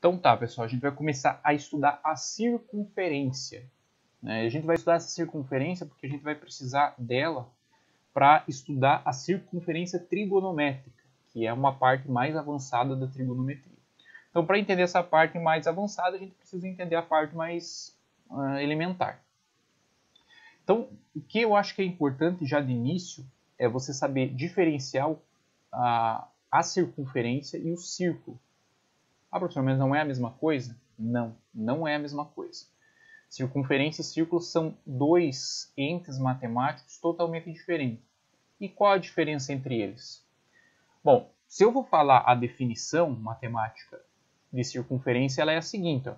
Então tá, pessoal, a gente vai começar a estudar a circunferência. A gente vai estudar essa circunferência porque a gente vai precisar dela para estudar a circunferência trigonométrica, que é uma parte mais avançada da trigonometria. Então, para entender essa parte mais avançada, a gente precisa entender a parte mais elementar. Então, o que eu acho que é importante já de início é você saber diferenciar a circunferência e o círculo. Ah, professor, mas não é a mesma coisa? Não, não é a mesma coisa. Circunferência e círculo são dois entes matemáticos totalmente diferentes. E qual a diferença entre eles? Bom, se eu vou falar a definição matemática de circunferência, ela é a seguinte.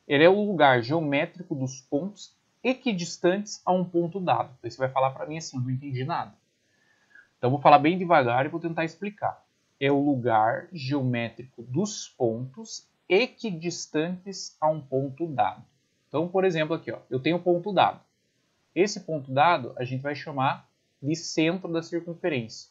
Ele é o lugar geométrico dos pontos equidistantes a um ponto dado. Então, você vai falar para mim assim, eu não entendi nada. Então, eu vou falar bem devagar e vou tentar explicar. É o lugar geométrico dos pontos equidistantes a um ponto dado. Então, por exemplo, aqui, eu tenho um ponto dado. Esse ponto dado a gente vai chamar de centro da circunferência.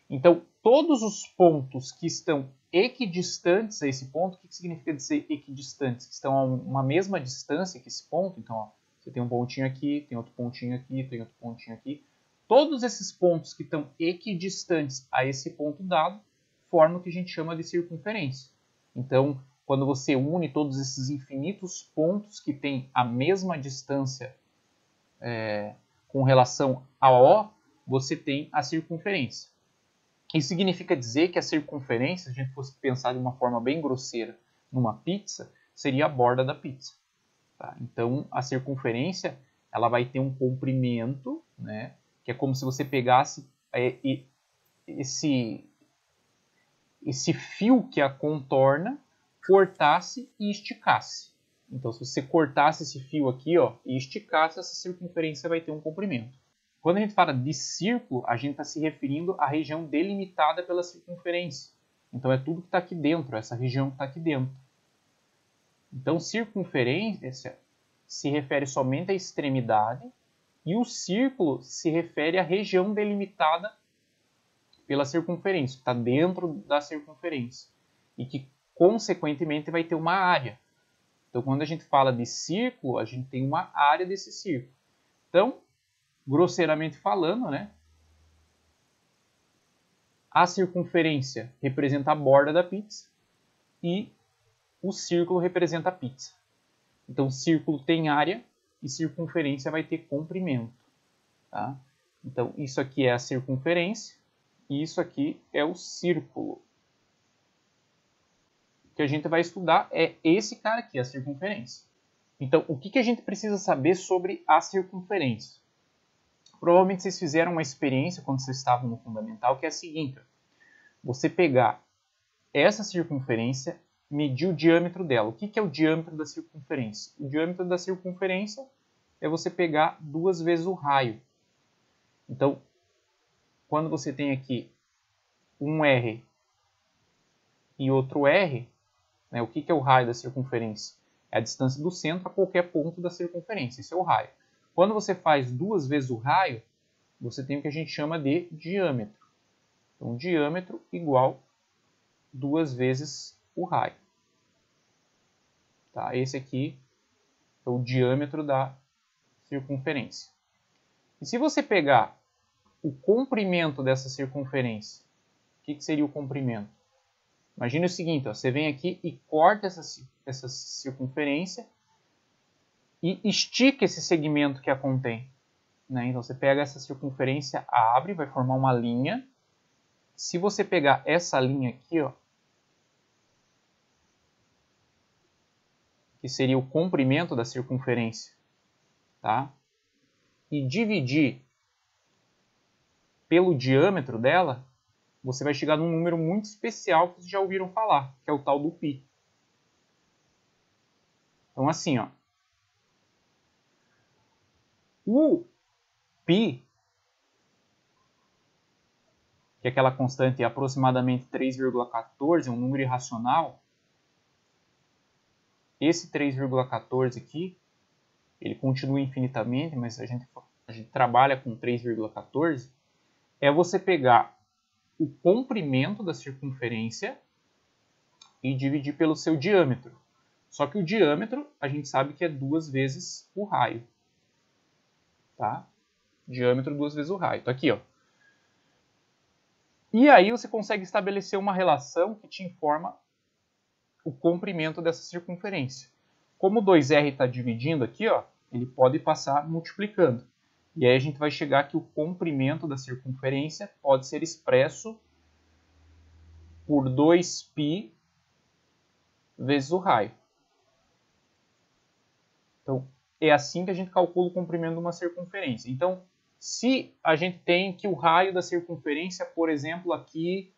Então, todos os pontos que estão equidistantes a esse ponto, o que significa dizer equidistantes? Que estão a uma mesma distância que esse ponto. Então, você tem um pontinho aqui, tem outro pontinho aqui, tem outro pontinho aqui. Todos esses pontos que estão equidistantes a esse ponto dado formam o que a gente chama de circunferência. Então, quando você une todos esses infinitos pontos que têm a mesma distância com relação a O, você tem a circunferência. Isso significa dizer que a circunferência, se a gente fosse pensar de uma forma bem grosseira numa pizza, seria a borda da pizza. Tá? Então, a circunferência ela vai ter um comprimento, né? Que é como se você pegasse esse fio que a contorna, cortasse e esticasse. Então, se você cortasse esse fio aqui e esticasse, essa circunferência vai ter um comprimento. Quando a gente fala de círculo, a gente está se referindo à região delimitada pela circunferência. Então, é tudo que está aqui dentro, essa região que está aqui dentro. Então, circunferência se refere somente à extremidade e o círculo se refere à região delimitada pela circunferência, que está dentro da circunferência e que, consequentemente, vai ter uma área. Então, quando a gente fala de círculo, a gente tem uma área desse círculo. Então, grosseiramente falando, né, a circunferência representa a borda da pizza e o círculo representa a pizza. Então, círculo tem área e circunferência vai ter comprimento. Tá? Então, isso aqui é a circunferência e isso aqui é o círculo. O que a gente vai estudar é esse cara aqui, a circunferência. Então, o que a gente precisa saber sobre a circunferência? Provavelmente vocês fizeram uma experiência quando vocês estavam no fundamental, que é a seguinte. Você pegar essa circunferência, medir o diâmetro dela. O que é o diâmetro da circunferência? O diâmetro da circunferência é você pegar 2 vezes o raio. Então, quando você tem aqui um R e outro R, né, o que é o raio da circunferência? É a distância do centro a qualquer ponto da circunferência. Isso é o raio. Quando você faz 2 vezes o raio, você tem o que a gente chama de diâmetro. Então, diâmetro igual 2 vezes o raio. Tá? Esse aqui é o diâmetro da circunferência. E se você pegar o comprimento dessa circunferência, o que seria o comprimento? Imagine o seguinte, você vem aqui e corta essa circunferência e estica esse segmento que a contém. Né? Então, você pega essa circunferência, abre, vai formar uma linha. Se você pegar essa linha aqui, que seria o comprimento da circunferência, tá? E dividir pelo diâmetro dela, você vai chegar num número muito especial que vocês já ouviram falar, que é o tal do π. Então, assim, o π, que é aquela constante aproximadamente 3,14, é um número irracional, esse 3,14 aqui, ele continua infinitamente, mas a gente trabalha com 3,14, é você pegar o comprimento da circunferência e dividir pelo seu diâmetro. Só que o diâmetro, a gente sabe que é 2 vezes o raio. Tá? Diâmetro 2 vezes o raio. Tá aqui, ó. E aí você consegue estabelecer uma relação que te informa o comprimento dessa circunferência. Como o 2R está dividindo aqui, ó, ele pode passar multiplicando. E aí a gente vai chegar que o comprimento da circunferência pode ser expresso por 2π vezes o raio. Então, é assim que a gente calcula o comprimento de uma circunferência. Então, se a gente tem que o raio da circunferência, por exemplo, aqui,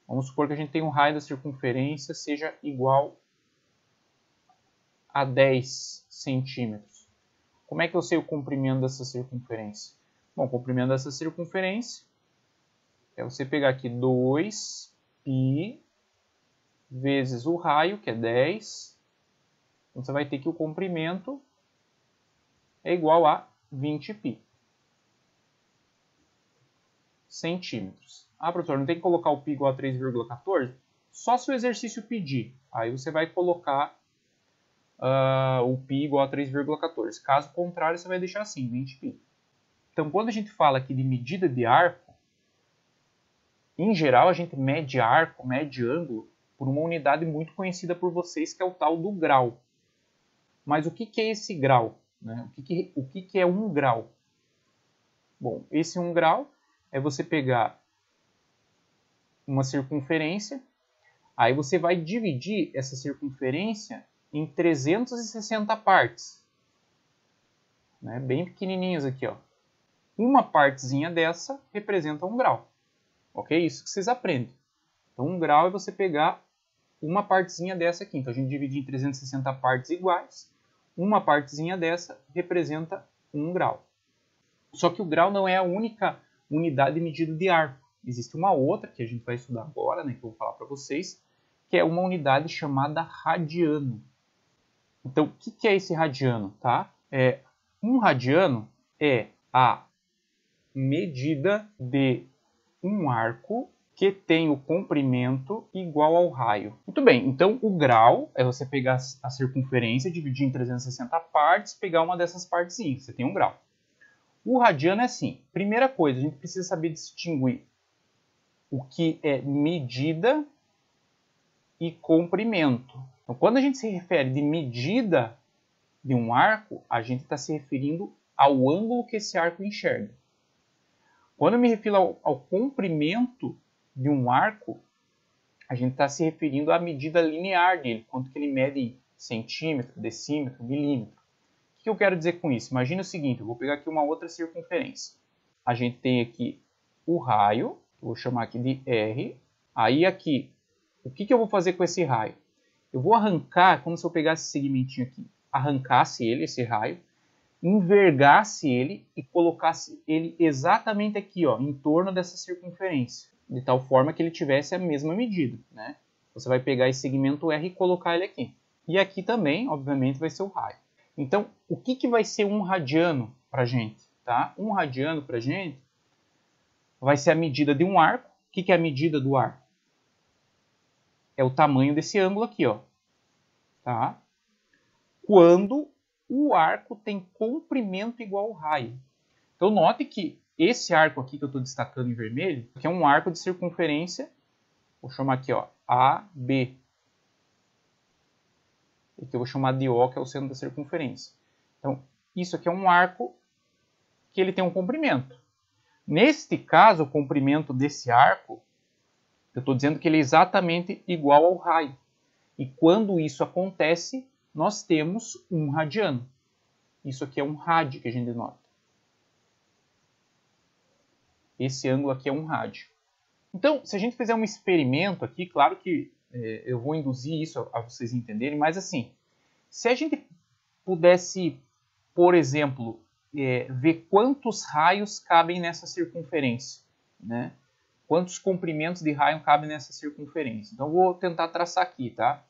vamos supor que a gente tem um raio da circunferência seja igual a 10 centímetros. Como é que eu sei o comprimento dessa circunferência? Bom, o comprimento dessa circunferência é você pegar aqui 2π vezes o raio, que é 10. Então, você vai ter que o comprimento é igual a 20π centímetros. Ah, professor, não tem que colocar o π igual a 3,14? Só se o exercício pedir. Aí você vai colocar o π igual a 3,14. Caso contrário, você vai deixar assim, 20π. Então, quando a gente fala aqui de medida de arco, em geral a gente mede arco, mede ângulo, por uma unidade muito conhecida por vocês, que é o tal do grau. Mas o que é esse grau? Né? O que é 1 grau? Bom, esse 1 grau é você pegar uma circunferência, aí você vai dividir essa circunferência em 360 partes. Né? Bem pequenininhas aqui, ó. Uma partezinha dessa representa 1 grau. Ok? Isso que vocês aprendem. Então, 1 grau é você pegar uma partezinha dessa aqui. Então, a gente divide em 360 partes iguais. Uma partezinha dessa representa 1 grau. Só que o grau não é a única unidade de medida de arco. Existe uma outra que a gente vai estudar agora, né, que eu vou falar para vocês, que é uma unidade chamada radiano. Então, o que é esse radiano? Tá? Um radiano é a medida de um arco que tem o comprimento igual ao raio. Muito bem, então o grau é você pegar a circunferência, dividir em 360 partes, pegar uma dessas partezinhas, você tem 1 grau. O radiano é assim, primeira coisa, a gente precisa saber distinguir o que é medida e comprimento. Então, quando a gente se refere de medida de um arco, a gente está se referindo ao ângulo que esse arco enxerga. Quando eu me refiro ao comprimento de um arco, a gente está se referindo à medida linear dele, quanto que ele mede em centímetro, decímetro, milímetro. O que eu quero dizer com isso? Imagina o seguinte, eu vou pegar aqui uma outra circunferência. A gente tem aqui o raio, eu vou chamar aqui de R. Aí aqui, o que eu vou fazer com esse raio? Eu vou arrancar, como se eu pegasse esse segmentinho aqui, arrancasse ele, esse raio, envergasse ele e colocasse ele exatamente aqui, ó, em torno dessa circunferência, de tal forma que ele tivesse a mesma medida, né? Você vai pegar esse segmento R e colocar ele aqui. E aqui também, obviamente, vai ser o raio. Então, o que vai ser 1 radiano para a gente? Tá? 1 radiano para a gente vai ser a medida de um arco. O que é a medida do arco? É o tamanho desse ângulo aqui, ó. Tá? Quando o arco tem comprimento igual ao raio. Então, note que esse arco aqui que eu estou destacando em vermelho, que é um arco de circunferência, vou chamar aqui, ó, AB. Aqui eu vou chamar de O, que é o centro da circunferência. Então, isso aqui é um arco que ele tem um comprimento. Neste caso, o comprimento desse arco, eu estou dizendo que ele é exatamente igual ao raio. E quando isso acontece, nós temos 1 radiano. Isso aqui é um rádio que a gente nota. Esse ângulo aqui é 1 rádio. Então, se a gente fizer um experimento aqui, claro que eu vou induzir isso a vocês entenderem, mas assim, se a gente pudesse, por exemplo, ver quantos raios cabem nessa circunferência, né? Quantos comprimentos de raio cabem nessa circunferência. Então, eu vou tentar traçar aqui, tá?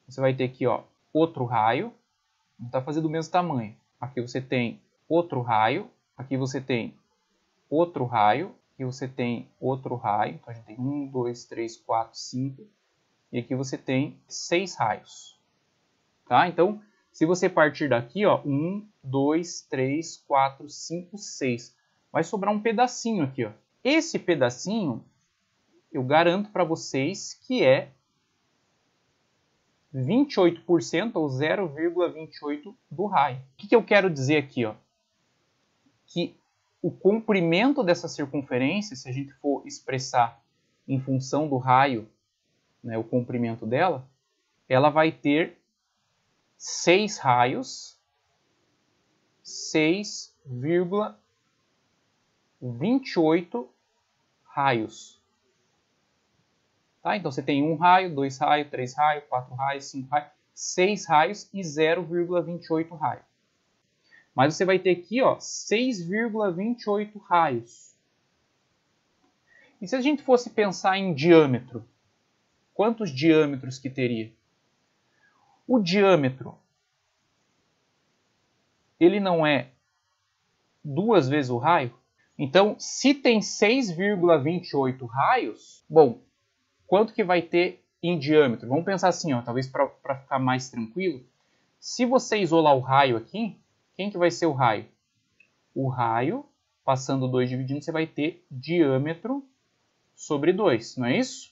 Você vai ter aqui, ó, outro raio, não está fazendo do mesmo tamanho. Aqui você tem outro raio, aqui você tem outro raio, aqui você tem outro raio. Então, a gente tem 1, 2, 3, 4, 5. E aqui você tem 6 raios. Tá? Então, se você partir daqui, ó, 1, 2, 3, 4, 5, 6. Vai sobrar um pedacinho aqui. Ó. Esse pedacinho, eu garanto para vocês que é 28% ou 0,28 do raio. O que eu quero dizer aqui? Ó? Que o comprimento dessa circunferência, se a gente for expressar em função do raio, né, o comprimento dela, ela vai ter 6 raios, 6,28 raios. Tá? Então você tem 1 raio, 2 raios, 3 raios, 4 raios, 5 raios, 6 raios e 0,28 raios. Mas você vai ter aqui 6,28 raios. E se a gente fosse pensar em diâmetro, quantos diâmetros que teria? O diâmetro, ele não é 2 vezes o raio? Então, se tem 6,28 raios, bom, quanto que vai ter em diâmetro? Vamos pensar assim, ó, talvez para ficar mais tranquilo. Se você isolar o raio aqui, quem que vai ser o raio? O raio, passando 2 dividindo, você vai ter diâmetro sobre 2, não é isso?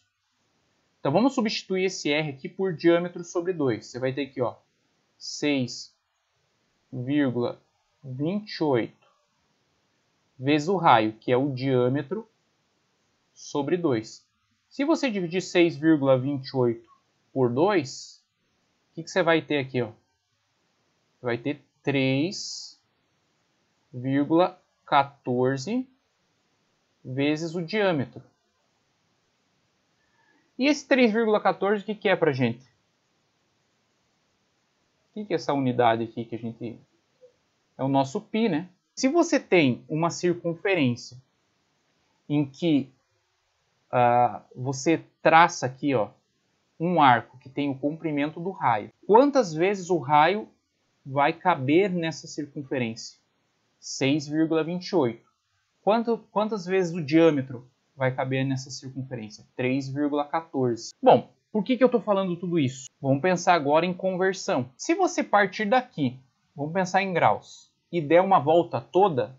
Então, vamos substituir esse R aqui por diâmetro sobre 2. Você vai ter aqui, ó, 6,28 vezes o raio, que é o diâmetro, sobre 2. Se você dividir 6,28 por 2, o que você vai ter aqui? Ó? Você vai ter 3,14 vezes o diâmetro. E esse 3,14, o que é para a gente? O que é essa unidade aqui que a gente... É o nosso π, né? Se você tem uma circunferência em que você traça aqui, ó, um arco que tem o comprimento do raio, quantas vezes o raio vai caber nessa circunferência? 6,28. Quantas vezes o diâmetro vai caber nessa circunferência? 3,14. Bom, por que eu estou falando tudo isso? Vamos pensar agora em conversão. Se você partir daqui, vamos pensar em graus, e der uma volta toda,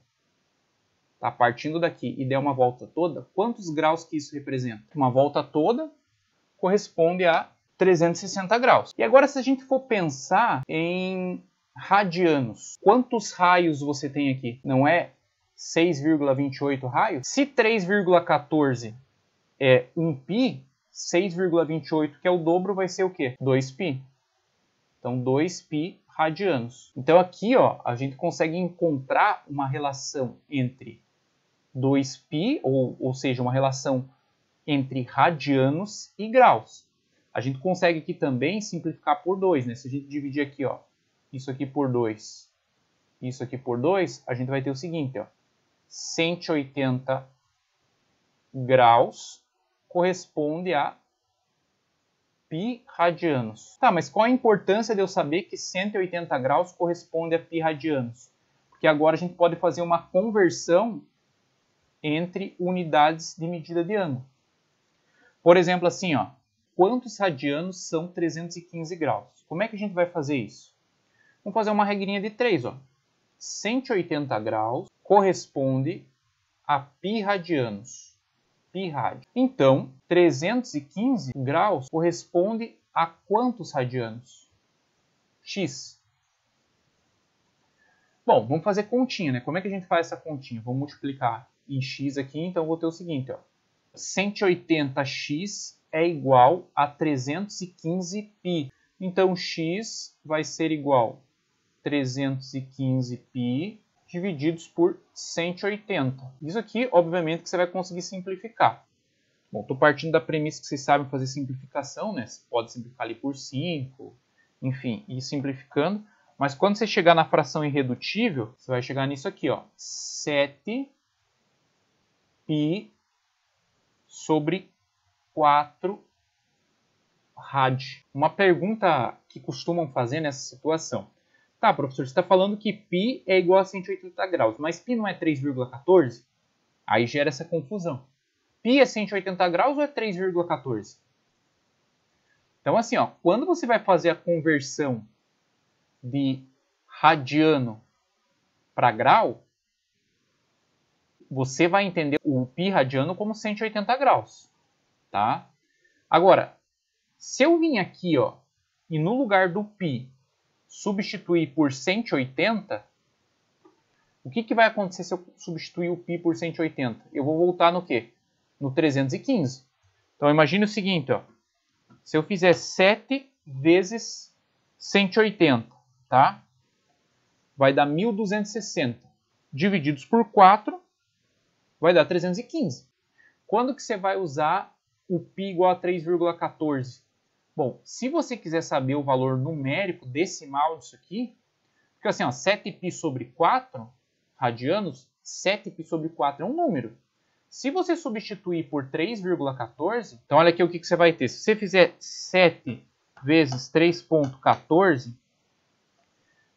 tá partindo daqui e der uma volta toda, quantos graus que isso representa? Uma volta toda corresponde a 360 graus. E agora, se a gente for pensar em radianos, quantos raios você tem aqui? Não é 6,28 raios? Se 3,14 é 1π, 6,28, que é o dobro, vai ser o quê? 2π. Então, 2π radianos. Então, aqui ó, a gente consegue encontrar uma relação entre 2π, ou seja, uma relação entre radianos e graus. A gente consegue aqui também simplificar por 2, né? Se a gente dividir aqui, ó, isso aqui por 2, isso aqui por 2, a gente vai ter o seguinte, ó, 180 graus corresponde a π radianos. Tá, mas qual a importância de eu saber que 180 graus corresponde a π radianos? Porque agora a gente pode fazer uma conversão entre unidades de medida de ângulo. Por exemplo, assim, ó, quantos radianos são 315 graus? Como é que a gente vai fazer isso? Vamos fazer uma regrinha de 3, ó. 180 graus corresponde a π radianos. Π rádio. Então, 315 graus corresponde a quantos radianos? X. Bom, vamos fazer continha, né? Como é que a gente faz essa continha? Vamos multiplicar em x aqui, então eu vou ter o seguinte, ó. 180x é igual a 315π. Então, x vai ser igual a 315π divididos por 180. Isso aqui, obviamente, que você vai conseguir simplificar. Bom, estou partindo da premissa que vocês sabem fazer simplificação, né? Você pode simplificar ali por 5, enfim, ir simplificando. Mas quando você chegar na fração irredutível, você vai chegar nisso aqui, ó. 7π sobre 4 rad. Uma pergunta que costumam fazer nessa situação. Tá, professor, você está falando que π é igual a 180 graus, mas π não é 3,14? Aí gera essa confusão. Π é 180 graus ou é 3,14? Então, assim, ó, quando você vai fazer a conversão de radiano para grau, você vai entender o π radiano como 180 graus, tá? Agora, se eu vim aqui, ó, e no lugar do π substituir por 180, o que vai acontecer se eu substituir o π por 180? Eu vou voltar no quê? No 315. Então, imagine o seguinte, ó. Se eu fizer 7 vezes 180, tá? Vai dar 1.260. Divididos por 4, vai dar 315. Quando que você vai usar o π igual a 3,14? Bom, se você quiser saber o valor numérico decimal disso aqui, porque assim, ó, 7π sobre 4 radianos, 7π sobre 4 é um número. Se você substituir por 3,14, então olha aqui o que você vai ter. Se você fizer 7 vezes 3,14,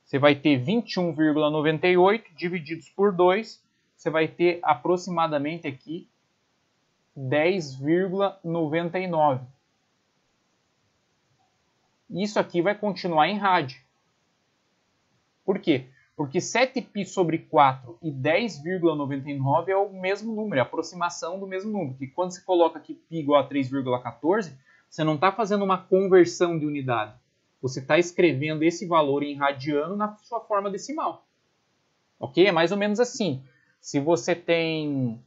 você vai ter 21,98 divididos por 2, você vai ter aproximadamente aqui 10,99. Isso aqui vai continuar em rádio. Por quê? Porque 7π sobre 4 e 10,99 é o mesmo número, é a aproximação do mesmo número. Porque quando você coloca aqui π igual a 3,14, você não está fazendo uma conversão de unidade. Você está escrevendo esse valor em radiano na sua forma decimal. Ok? É mais ou menos assim. Se você tem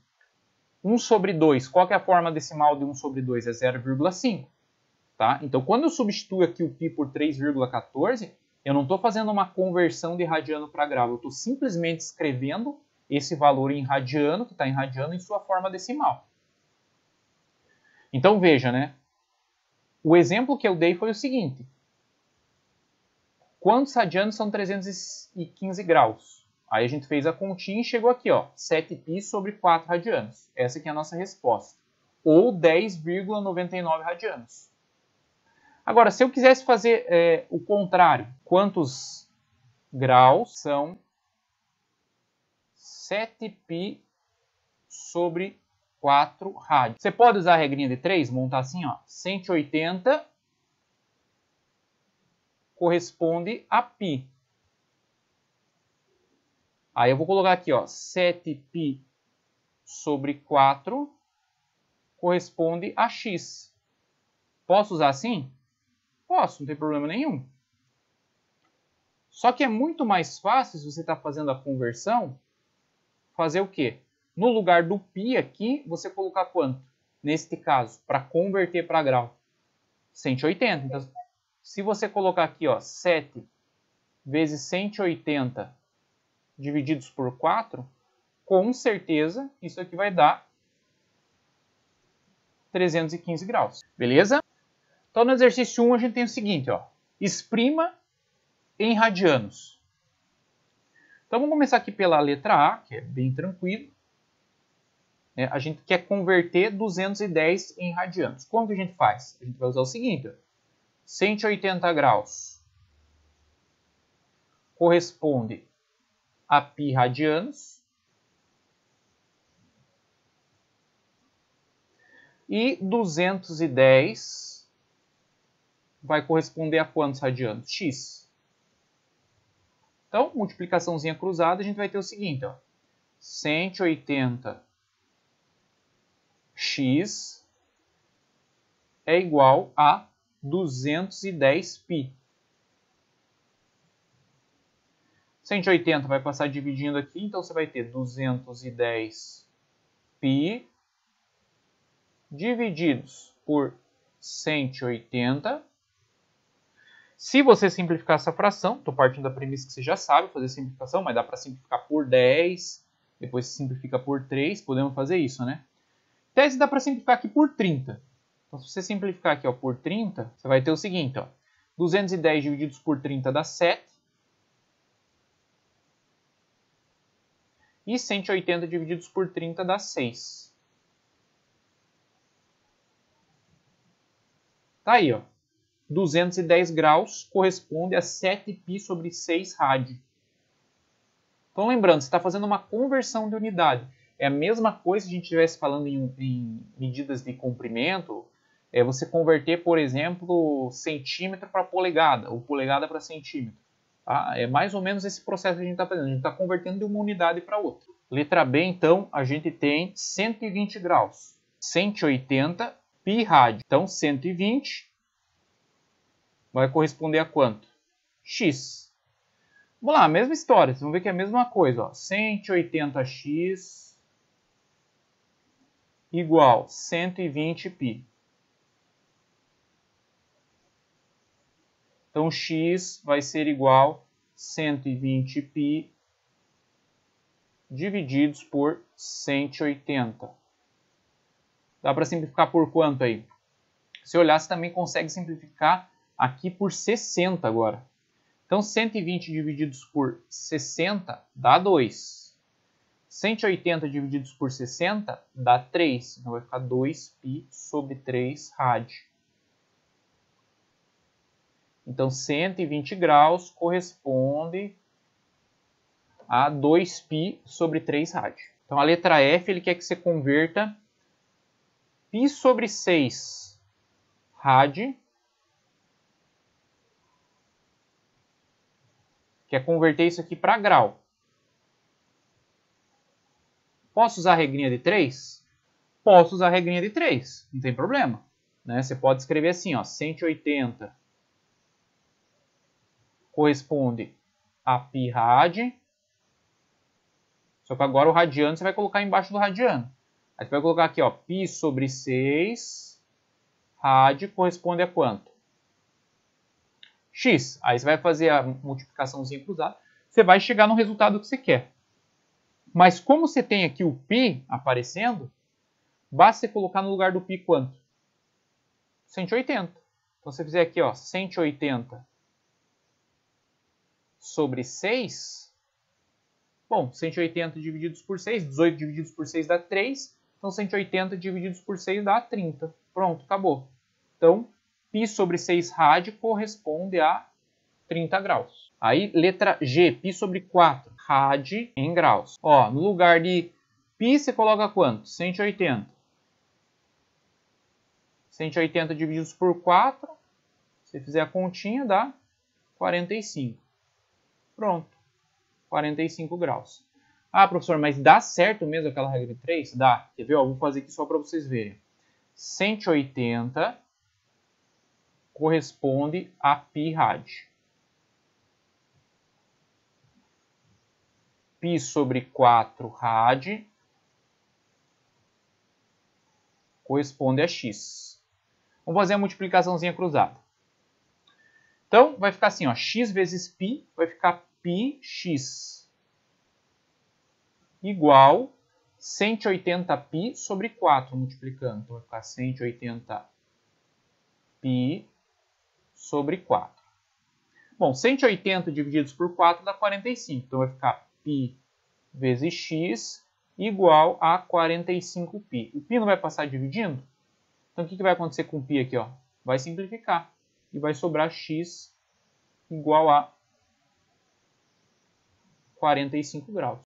1 sobre 2, qual que é a forma decimal de 1 sobre 2? É 0,5. Tá? Então, quando eu substituo aqui o π por 3,14, eu não estou fazendo uma conversão de radiano para grau. Eu estou simplesmente escrevendo esse valor em radiano, que está em radiano, em sua forma decimal. Então, veja, né? O exemplo que eu dei foi o seguinte. Quantos radianos são 315 graus? Aí a gente fez a continha e chegou aqui, ó, 7π sobre 4 radianos. Essa aqui é a nossa resposta. Ou 10,99 radianos. Agora, se eu quisesse fazer o contrário, quantos graus são 7π sobre 4 rádios? Você pode usar a regrinha de 3, montar assim, ó, 180 corresponde a π. Aí eu vou colocar aqui, ó, 7π sobre 4 corresponde a x. Posso usar assim? Posso, não tem problema nenhum. Só que é muito mais fácil, se você está fazendo a conversão, fazer o quê? No lugar do π aqui, você colocar quanto? Neste caso, para converter para grau. 180. Então, se você colocar aqui, ó, 7 vezes 180 divididos por 4, com certeza isso aqui vai dar 315 graus. Beleza? Então, no exercício 1, a gente tem o seguinte, ó, exprima em radianos. Então, vamos começar aqui pela letra A, que é bem tranquilo. A gente quer converter 210 em radianos. Como que a gente faz? A gente vai usar o seguinte, ó, 180 graus corresponde a π radianos. E 210 vai corresponder a quantos radianos? X. Então, multiplicaçãozinha cruzada, a gente vai ter o seguinte, ó, 180x é igual a 210π. 180 vai passar dividindo aqui, então você vai ter 210π divididos por 180. Se você simplificar essa fração, estou partindo da premissa que você já sabe fazer simplificação, mas dá para simplificar por 10, depois se simplifica por 3, podemos fazer isso, né? Em tese dá para simplificar aqui por 30. Então, se você simplificar aqui, ó, por 30, você vai ter o seguinte, ó, 210 divididos por 30 dá 7. E 180 divididos por 30 dá 6. Tá aí, ó. 210 graus corresponde a 7π sobre 6 rádio. Então, lembrando, você está fazendo uma conversão de unidade. É a mesma coisa se a gente estivesse falando em medidas de comprimento, é você converter, por exemplo, centímetro para polegada, ou polegada para centímetro. Tá? É mais ou menos esse processo que a gente está fazendo. A gente está convertendo de uma unidade para outra. Letra B, então, a gente tem 120 graus. 180 pi rádio. Então, 120 vai corresponder a quanto? X. Vamos lá, mesma história. Vocês vão ver que é a mesma coisa. Ó. 180x igual 120 pi. Então, x vai ser igual a 120 pi divididos por 180. Dá para simplificar por quanto aí? Se olhar, você também consegue simplificar aqui por 60 agora. Então, 120 divididos por 60 dá 2. 180 divididos por 60 dá 3. Então, vai ficar 2π sobre 3 rádio. Então, 120 graus corresponde a 2π sobre 3 rádio. Então, a letra F, ele quer que você converta π sobre 6 rádio. Quer converter isso aqui para grau. Posso usar a regrinha de 3? Posso usar a regrinha de 3, não tem problema. Né? Você pode escrever assim, ó, 180 corresponde a π rádio. Só que agora o radiano você vai colocar embaixo do radiano. Aí você vai colocar aqui, ó, π sobre 6 rádio corresponde a quanto? X. Aí você vai fazer a multiplicaçãozinha cruzada. Você vai chegar no resultado que você quer. Mas como você tem aqui o π aparecendo, basta você colocar no lugar do π quanto? 180. Então, se você fizer aqui, ó, 180 sobre 6, bom, 180 divididos por 6, 18 divididos por 6 dá 3, então 180 divididos por 6 dá 30. Pronto, acabou. Então, π sobre 6 rádio corresponde a 30 graus. Aí, letra G, π sobre 4 rádio em graus. Ó, no lugar de π, você coloca quanto? 180. 180 divididos por 4, se fizer a continha, dá 45. Pronto, 45 graus. Ah, professor, mas dá certo mesmo aquela regra de 3? Dá. Quer ver? Ó, vou fazer aqui só para vocês verem. 180 corresponde a π rádio. π sobre 4 rádio corresponde a x. Vamos fazer a multiplicaçãozinha cruzada. Então, vai ficar assim, ó, x vezes π vai ficar πx igual 180π sobre 4 multiplicando. Então, vai ficar 180π sobre 4. Bom, 180 divididos por 4 dá 45. Então, vai ficar π vezes x igual a 45π. O π não vai passar dividindo? Então, o que vai acontecer com o π aqui? Ó? Vai simplificar. E vai sobrar x igual a 45 graus.